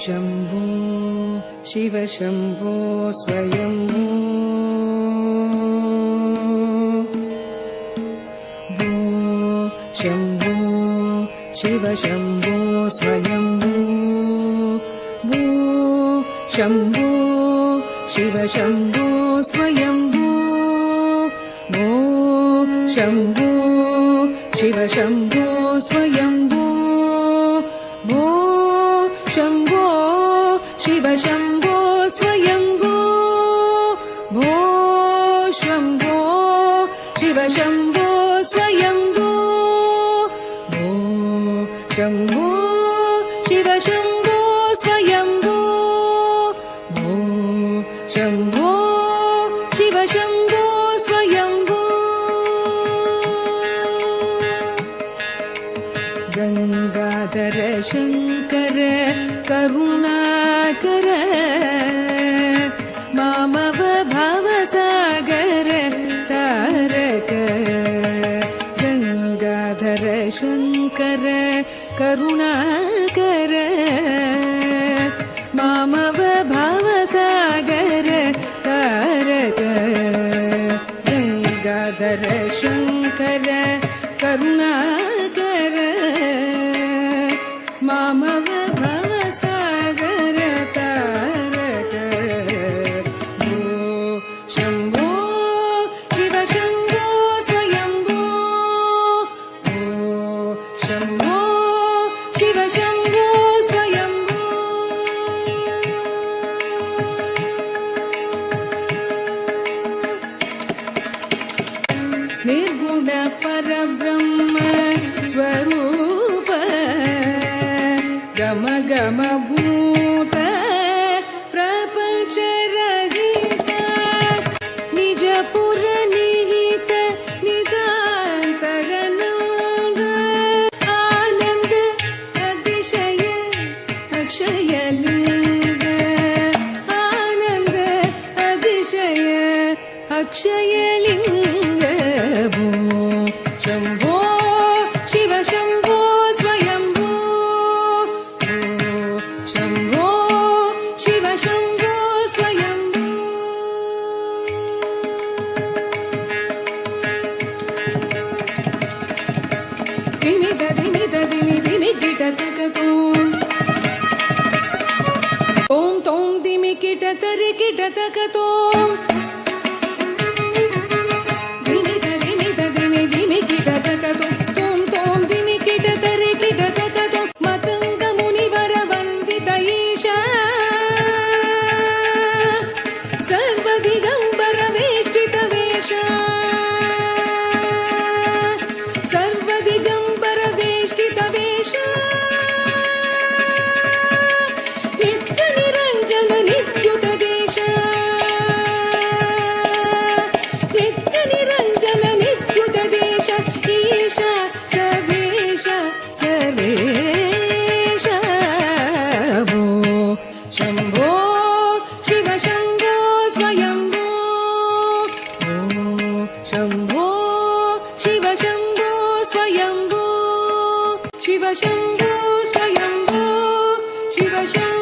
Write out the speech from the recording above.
शम्भो शिव शम्भो स्वयम्भो भो शम्भो शिव शम्भो स्वयम्भो भो शम्भो शिव शम्भो स्वयम्भो भो शम्भो शिव शम्भो स्वयम्भो भो शम्भो शिव शम्भो स्वयम्भो भो शम्भो शिव शम्भो स्वयम्भो भो शम्भो शिव शम्भो स्वयम्भो भो शम्भो शिव शम्भो स्वयम्भो गंगाधर शंकर करुणाकर मामव भवसागर तारक गंगाधर शंकर करुणाकर मामव भवसागर तारक गंगाधर शंकर करुणाकर मामव भवसागर तारक भो शम्भो शिव शम्भो स्वयम्भो भो शम्भो शिव शम्भो स्वयम्भो निर्गुण परब्रह्म स्वरूप गम गम भूत प्रपंच रहित निज पुर निहित नितांत गणांग आनंद अतिशय अक्षय लिंग आनंद अतिशय अक्षय लिंग भो शम्भो शिव शम्भो स्वयम्भो शम्भो शिव शम्भो स्वयम्भो दिनि दिनि दिनि किटतकतो ओम तोम दिमि किटतरि किटतकतो सर्वदिगंबर वेष्टित वेश सर्वदिगंबर वेष्टित वेश नित्य निरंजन नित्युत देश नित्य निरंजन नित्युत देश ईश सर्वेश सर्वेश भो शम्भो शिव शम्भो स्वयम्भो शम्भो शिव शम्भो स्वयम्भो शिव शम्भो स्वयम्भो शिव शम्भो